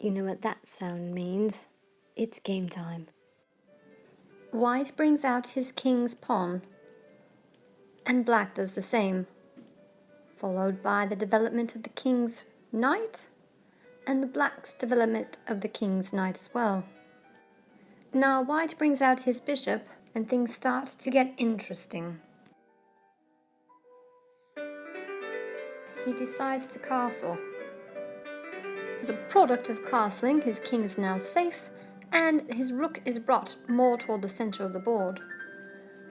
You know what that sound means. It's game time. White brings out his king's pawn, and black does the same, followed by the development of the king's knight, and the black's development of the king's knight as well. Now white brings out his bishop, and things start to get interesting. He decides to castle. As a product of castling, his king is now safe, and his rook is brought more toward the center of the board.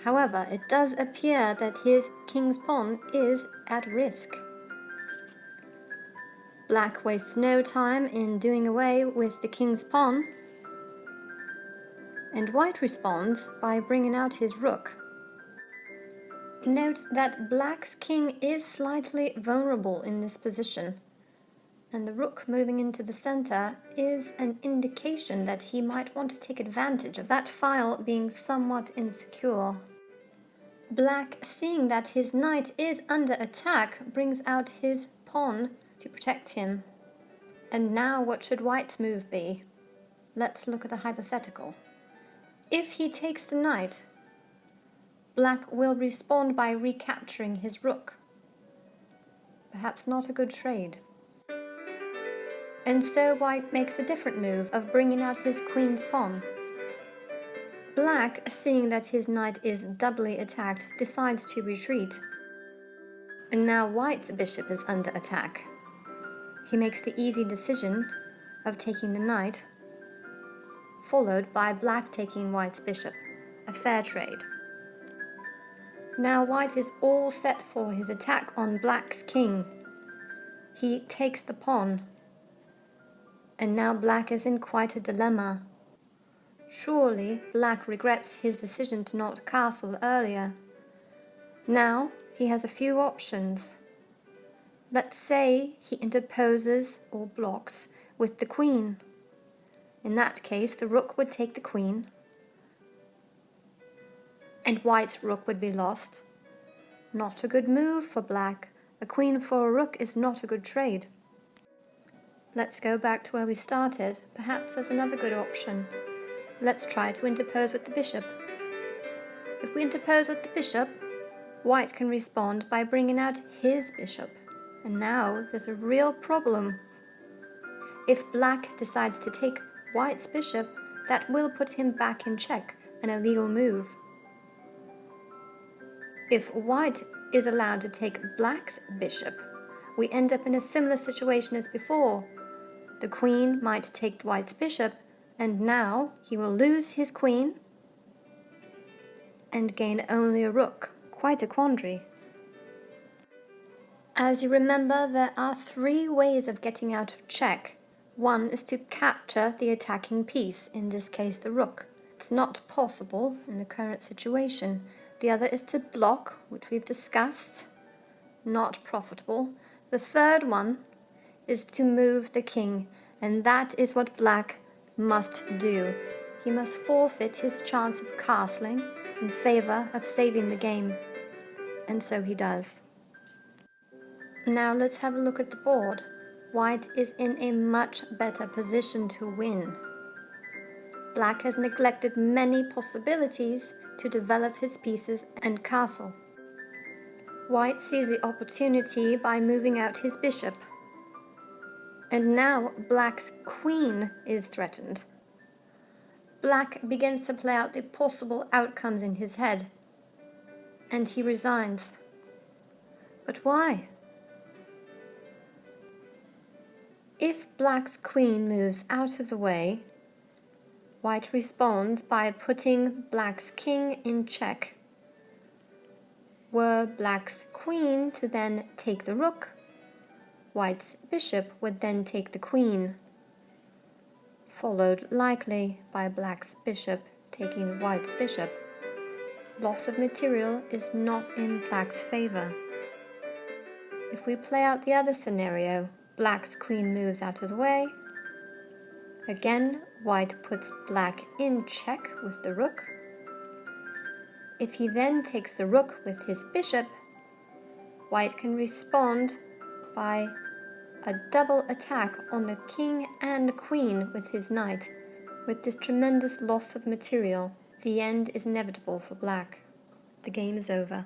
However, it does appear that his king's pawn is at risk. Black wastes no time in doing away with the king's pawn, and white responds by bringing out his rook. Note that black's king is slightly vulnerable in this position, and the rook moving into the center is an indication that he might want to take advantage of that file being somewhat insecure. Black, seeing that his knight is under attack, brings out his pawn to protect him. And now what should white's move be? Let's look at the hypothetical. If he takes the knight, black will respond by recapturing his rook. Perhaps not a good trade. And so white makes a different move of bringing out his queen's pawn. Black, seeing that his knight is doubly attacked, decides to retreat. And now white's bishop is under attack. He makes the easy decision of taking the knight, followed by black taking white's bishop, a fair trade. Now white is all set for his attack on black's king. He takes the pawn, and now black is in quite a dilemma. Surely black regrets his decision to not castle earlier. Now he has a few options. Let's say he interposes or blocks with the queen. In that case, the rook would take the queen, and white's rook would be lost. Not a good move for black. A queen for a rook is not a good trade. Let's go back to where we started. Perhaps there's another good option. Let's try to interpose with the bishop. If we interpose with the bishop, white can respond by bringing out his bishop. And now there's a real problem. If black decides to take white's bishop, that will put him back in check, an illegal move. If white is allowed to take black's bishop, we end up in a similar situation as before. The queen might take white's bishop, and now he will lose his queen and gain only a rook. Quite a quandary. As you remember, there are 3 ways of getting out of check. One is to capture the attacking piece, in this case the rook. It's not possible in the current situation. The other is to block, which we've discussed. Not profitable. The third one is to move the king, and that is what black must do. He must forfeit his chance of castling in favor of saving the game. And so he does. Now let's have a look at the board. White is in a much better position to win. Black has neglected many possibilities to develop his pieces and castle. White sees the opportunity by moving out his bishop. And now black's queen is threatened. Black begins to play out the possible outcomes in his head, and he resigns. But why? If black's queen moves out of the way, white responds by putting black's king in check. Were black's queen to then take the rook, white's bishop would then take the queen, followed likely by black's bishop taking white's bishop. Loss of material is not in black's favor. If we play out the other scenario, black's queen moves out of the way. Again, white puts black in check with the rook. If he then takes the rook with his bishop, white can respond by a double attack on the king and queen with his knight. With this tremendous loss of material, the end is inevitable for black. The game is over.